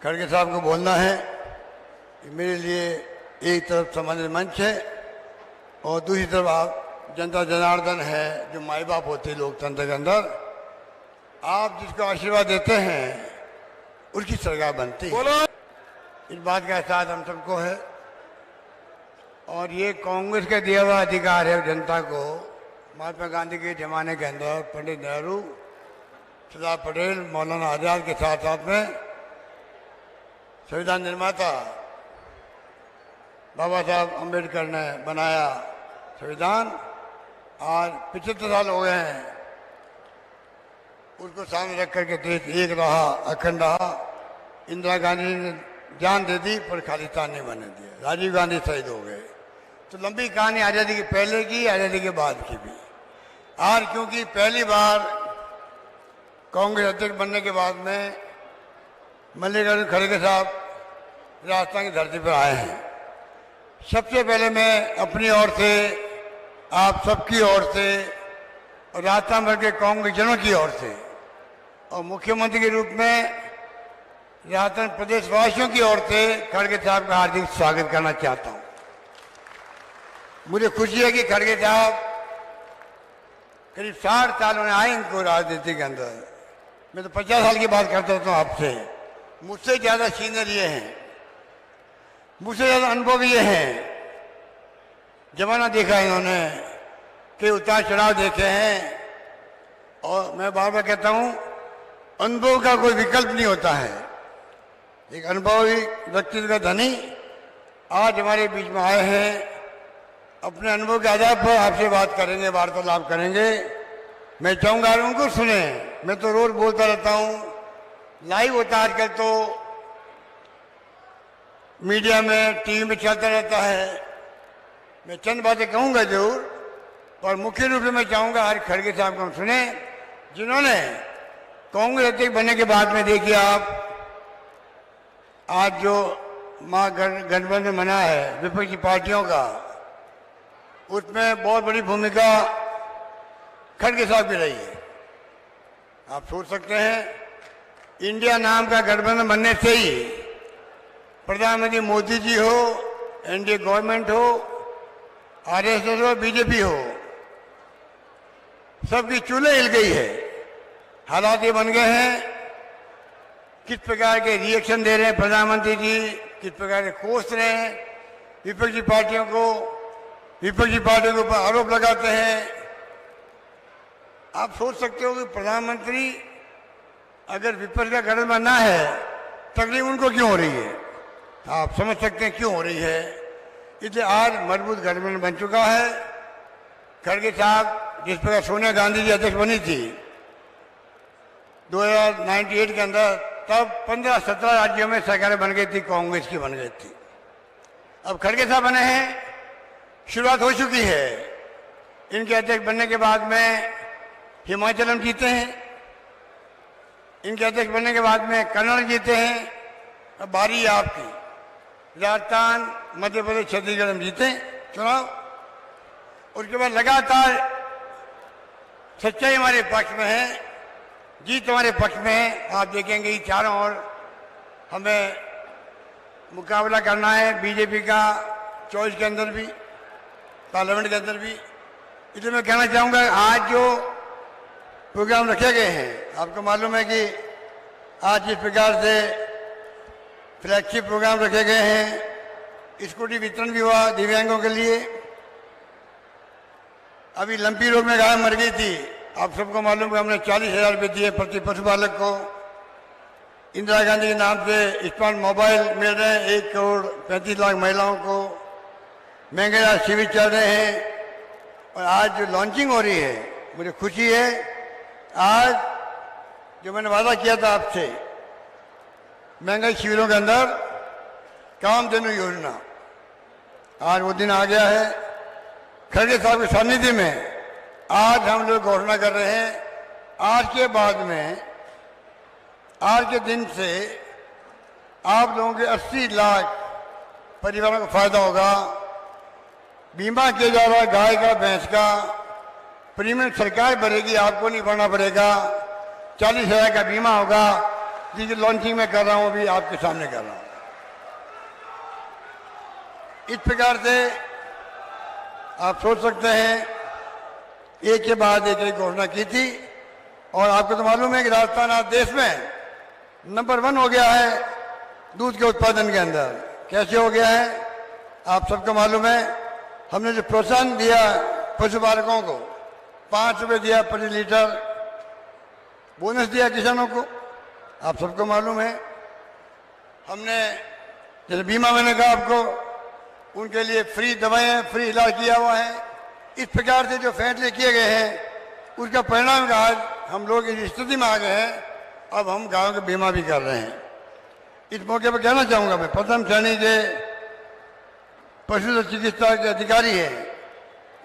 खड़गे साहब को बोलना है कि मेरे लिए एक तरफ सम्मानित मंच है और दूसरी तरफ आप जनता जनार्दन है जो माई बाप होती है लोकतंत्र के अंदर। आप जिसको आशीर्वाद देते हैं उसकी सरकार बनती है। इस बात का एहसास हम सबको है और ये कांग्रेस का दिया हुआ अधिकार है जनता को। महात्मा गांधी के ज़माने के अंदर पंडित नेहरू, सरदार पटेल, मौलाना आज़ाद के साथ साथ में संविधान निर्माता बाबा साहब अम्बेडकर ने बनाया संविधान। आज 75 साल हो गए हैं, उसको सामने रख करके देश एक रहा, अखंड रहा। इंदिरा गांधी ने जान दे दी पर खालिस्तान नहीं बनने दिया। राजीव गांधी शहीद हो गए। तो लंबी कहानी आज़ादी के पहले की, आज़ादी के बाद की भी। आज क्योंकि पहली बार कांग्रेस अध्यक्ष बनने के बाद में मल्लिकार्जुन खड़गे साहब राजस्थान की धरती पर आए हैं, सबसे पहले मैं अपनी ओर से, आप सबकी ओर से और राजस्थान भर के कांग्रेसजनों की ओर से और मुख्यमंत्री के रूप में राजस्थान प्रदेशवासियों की ओर से खड़गे साहब का हार्दिक स्वागत करना चाहता हूं। मुझे खुशी है कि खड़गे साहब करीब 60 साल में आए इनको राजनीति के अंदर। मैं तो 50 साल की बात करता हूँ आपसे। मुझसे ज़्यादा सीनियर ये हैं, मुझसे ज़्यादा अनुभव ये हैं। जमाना देखा है इन्होंने, कई उतार चढ़ाव देखे हैं और मैं बार बार कहता हूँ अनुभव का कोई विकल्प नहीं होता है। एक अनुभवी व्यक्तित्व का धनी आज हमारे बीच में आए हैं। अपने अनुभव के आधार पर आपसे बात करेंगे, वार्तालाप करेंगे। मैं चाहूँगा उनको सुने। मैं तो रोज बोलता रहता हूँ, लाइव होता है आजकल, तो मीडिया में, टीवी में चलता रहता है। मैं चंद बातें कहूँगा जरूर, पर मुख्य रूप से मैं चाहूँगा आज खड़गे साहब को हम सुने, जिन्होंने कांग्रेस अध्यक्ष बनने के बाद में देखिए आप आज जो महागठबंधन बना है विपक्षी पार्टियों का, उसमें बहुत बड़ी भूमिका खड़गे साहब की रही है। आप सोच सकते हैं इंडिया नाम का गठबंधन बनने से ही प्रधानमंत्री मोदी जी हो, एनडीए गवर्नमेंट हो, आरएसएस हो, बीजेपी हो, सबकी चूल्हे हिल गई है। हालात ये बन गए हैं, किस प्रकार के रिएक्शन दे रहे हैं प्रधानमंत्री जी, किस प्रकार के कोस रहे हैं विपक्षी पार्टियों को, विपक्षी पार्टियों के ऊपर आरोप लगाते हैं। आप सोच सकते हो कि प्रधानमंत्री अगर विपक्ष का गठबंधन ना है, तकलीफ उनको क्यों हो रही है। आप समझ सकते हैं क्यों हो रही है। इसलिए आज मजबूत गठबंधन बन चुका है। खड़गे साहब जिस प्रकार सोनिया गांधी जी अध्यक्ष बनी थी 2098 के अंदर, तब 15-17 राज्यों में सरकारें बन गई थी, कांग्रेस की बन गई थी। अब खड़गे साहब बने हैं, शुरुआत हो चुकी है। इनके अध्यक्ष बनने के बाद में हिमाचल हम जीते हैं, इनके अध्यक्ष बनने के बाद में कर्नाटक जीते हैं। अब बारी है आपकी, राजस्थान, मध्य प्रदेश, छत्तीसगढ़ हम जीते चुनाव। उसके बाद लगातार सच्चाई हमारे पक्ष में है, जीत हमारे पक्ष में है। आप देखेंगे कि चारों ओर हमें मुकाबला करना है बीजेपी का, चॉइस के अंदर भी, पार्लियामेंट के अंदर भी। इसलिए मैं कहना चाहूँगा आज जो प्रोग्राम रखे गए हैं, आपको मालूम है कि आज जिस प्रकार से फ्लैगशिप प्रोग्राम रखे गए हैं, स्कूटी वितरण भी हुआ दिव्यांगों के लिए। अभी लंपी रोग में गाय मर गई थी, आप सबको मालूम है। हमने 40,000 रुपये दिए प्रति पशुपालक को। इंदिरा गांधी के नाम से स्मार्ट मोबाइल मिल रहे हैं 1 करोड़ 35 लाख महिलाओं को। महंगे शिविर चल रहे हैं और आज जो लॉन्चिंग हो रही है, मुझे खुशी है। आज जो मैंने वादा किया था आपसे, महंगाई शिविरों के अंदर कामधेनु योजना, आज वो दिन आ गया है। खड़गे साहब के सानिध्य में आज हम लोग घोषणा कर रहे हैं, आज के बाद में, आज के दिन से आप लोगों के 80 लाख परिवारों को फायदा होगा। बीमा किया जा रहा है गाय का, भैंस का, प्रीमियम सरकार भरेगी, आपको नहीं भरना पड़ेगा। 40,000 का बीमा होगा। जिसकी लॉन्चिंग मैं कर रहा हूं, अभी आपके सामने कर रहा हूं। इस प्रकार से आप सोच सकते हैं, एक के बाद एक घोषणा की थी। और आपको तो मालूम है कि राजस्थान आज देश में नंबर 1 हो गया है दूध के उत्पादन के अंदर। कैसे हो गया है आप सबको मालूम है। हमने जो प्रोत्साहन दिया पशुपालकों को, 5 रुपये दिया प्रति लीटर, बोनस दिया किसानों को, आप सबको मालूम है। हमने जैसे बीमा, मैंने कहा आपको, उनके लिए फ्री दवाएं, फ्री इलाज किया हुआ है। इस प्रकार से जो फैसले किए गए हैं उसका परिणाम का आज हम लोग इस स्थिति में आ गए हैं। अब हम गाँव का बीमा भी कर रहे हैं। इस मौके पर कहना चाहूँगा, मैं प्रथम श्रेणी के पशु चिकित्सा के अधिकारी हैं,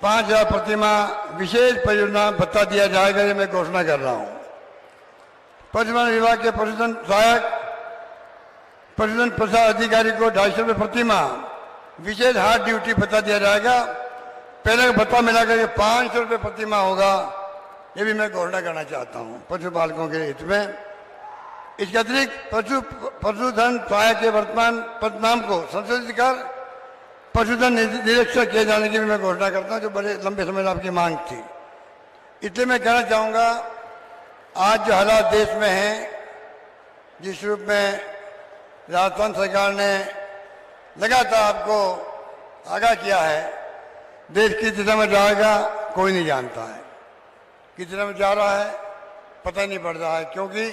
5,000 प्रतिमाह विशेष परियोजना भत्ता दिया जाएगा, ये मैं घोषणा कर रहा हूँ। पशुपालन विभाग के पशुधन सहायक पशुधन प्रसार अधिकारी को 250 रुपये प्रतिमाह विशेष हार्ड ड्यूटी भत्ता दिया जाएगा। पहले का भत्ता मिलाकर के 500 रुपये प्रतिमाह होगा, ये भी मैं घोषणा करना चाहता हूँ पशुपालकों के हित में। इसके अतिरिक्त पशुधन सहायक के वर्तमान पदनाम को संशोधित कर पशुधन निरीक्षक किए जाने की भी मैं घोषणा करता हूँ, जो बड़े लंबे समय से आपकी मांग थी। इसलिए मैं कहना चाहूँगा, आज जो हालात देश में हैं, जिस रूप में राजस्थान सरकार ने लगातार आपको आगाह किया है, देश किस दिशा में जाएगा कोई नहीं जानता है। किस दिशा में जा रहा है पता ही नहीं पड़ रहा है, क्योंकि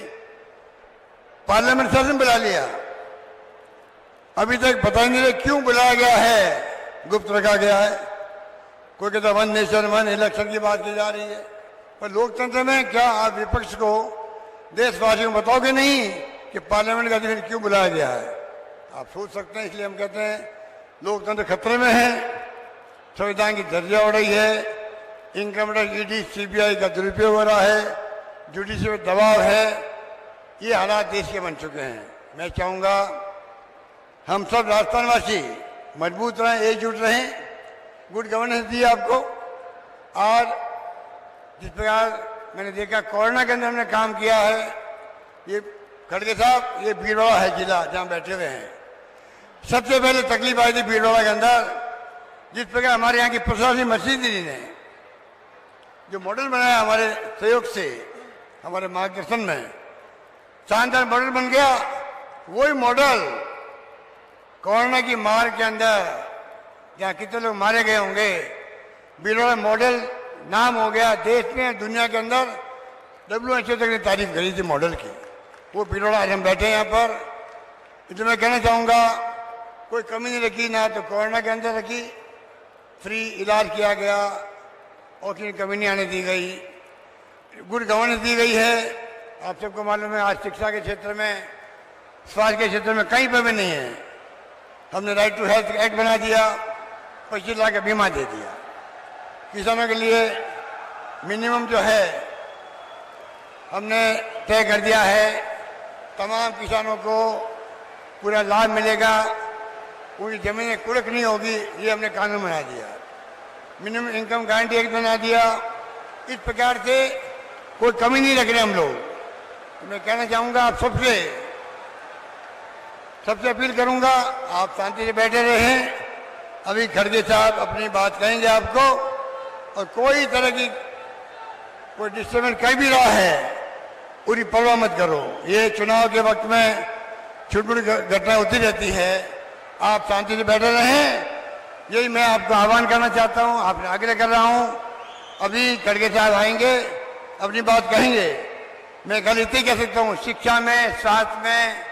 पार्लियामेंट सेशन बुला लिया, अभी तक पता ही नहीं रहा क्यों बुलाया गया है, गुप्त रखा गया है। कोई कहता 1 नेशन 1 इलेक्शन की बात की जा रही है, पर लोकतंत्र में क्या आप विपक्ष को, देशवासियों को बताओगे नहीं कि पार्लियामेंट का अधिवेशन क्यों बुलाया गया है? आप सोच सकते हैं। इसलिए हम कहते हैं लोकतंत्र खतरे में है, संविधान की धज्जियां उड़ रही है, इनकम टैक्स, ईडी, सीबीआई का दुरुपयोग हो रहा है, जुडिशरी में दबाव है। ये हालात देश के बन चुके हैं। मैं चाहूँगा हम सब राजस्थानवासी मजबूत रहें, एकजुट रहें। गुड गवर्नेंस दी आपको। और जिस प्रकार मैंने देखा कोरोना के अंदर हमने काम किया है, ये खड़गे साहब, ये भीलवाड़ा है जिला जहाँ बैठे हुए हैं। सबसे पहले तकलीफ आई थी भीलवाड़ा के अंदर, जिस प्रकार हमारे यहाँ की प्रशासनिक मशीनरी ने जो मॉडल बनाया हमारे सहयोग से, हमारे मार्गदर्शन में शानदार मॉडल बन गया। वही मॉडल कोरोना की मार के अंदर जहाँ कितने लोग मारे गए होंगे, भीलवाड़ा मॉडल नाम हो गया देश में, दुनिया के अंदर। WHO तक ने तारीफ करी थी मॉडल की। वो भीलवाड़ा आज हम बैठे हैं यहाँ पर। इसलिए मैं कहना चाहूँगा, कोई कमी नहीं रखी, ना तो कोरोना के अंदर रखी, फ्री इलाज किया गया, ऑक्सीजन कमी नहीं आने दी गई, गुड गवर्नेंस दी गई है। आप सबको मालूम है, आज शिक्षा के क्षेत्र में, स्वास्थ्य के क्षेत्र में कहीं पर भी नहीं है। हमने राइट टू हेल्थ एक्ट बना दिया, 25 लाख का बीमा दे दिया। किसानों के लिए मिनिमम जो है हमने तय कर दिया है, तमाम किसानों को पूरा लाभ मिलेगा, उनकी जमीनें कुड़क नहीं होगी, ये हमने कानून बना दिया। मिनिमम इनकम गारंटी एक्ट बना दिया। इस प्रकार से कोई कमी नहीं रख रहे हम लोग। तो मैं कहना चाहूँगा आप सबसे अपील करूँगा, आप शांति से बैठे रहें। अभी खड़गे साहब अपनी बात कहेंगे आपको, और कोई तरह की कोई डिस्टर्बेंस कहीं भी रहा है पूरी परवाह मत करो। ये चुनाव के वक्त में छोटी घटना होती रहती है, आप शांति से बैठे रहें। यही मैं आपको आह्वान करना चाहता हूँ, आपने आग्रह कर रहा हूँ। अभी खड़गे साहब आएंगे, अपनी बात कहेंगे। मैं कल इतनी कह सकता हूँ, शिक्षा में, स्वास्थ्य में,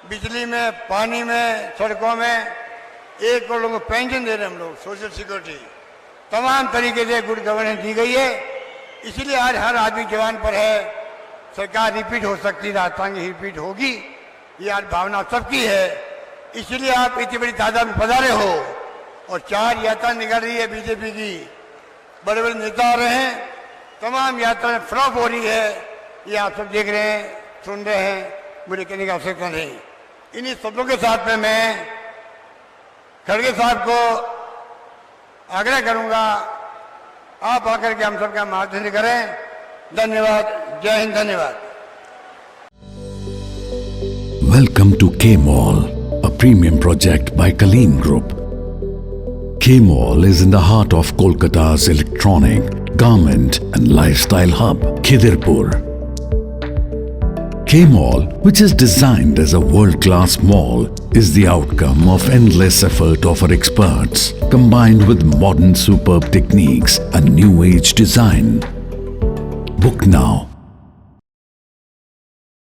बिजली में, पानी में, सड़कों में 1 करोड़ लोगों को पेंशन दे रहे हैं हम लोग, सोशल सिक्योरिटी, तमाम तरीके से गुड गवर्नेंस दी गई है। इसीलिए आज हर आदमी जवान पर है। सरकार रिपीट हो सकती है, राजस्थान की रिपीट होगी, ये आज भावना सबकी है। इसलिए आप इतनी बड़ी तादाद में पधारे हो, और 4 यात्रा निकल रही है बीजेपी की, बड़े बड़े नेता आ रहे हैं, तमाम यात्राएं फ्लॉप हो रही है। ये आप सब देख रहे हैं, सुन रहे हैं, मुझे कहने की आवश्यकता नहीं। इन्हीं शब्दों के साथ में मैं खड़गे साहब को आग्रह करूंगा, आप आकर के हम सबका मार्गदर्शन करें। धन्यवाद। जय हिंद। धन्यवाद। Welcome to K-Mall, a premium project by Kaleen Group. K-Mall is in the heart of Kolkata's electronic, garment and lifestyle hub, Khidirpur. K-Mall, which is designed as a world-class mall, is the outcome of endless effort of our experts, combined with modern superb techniques and new age design. Book now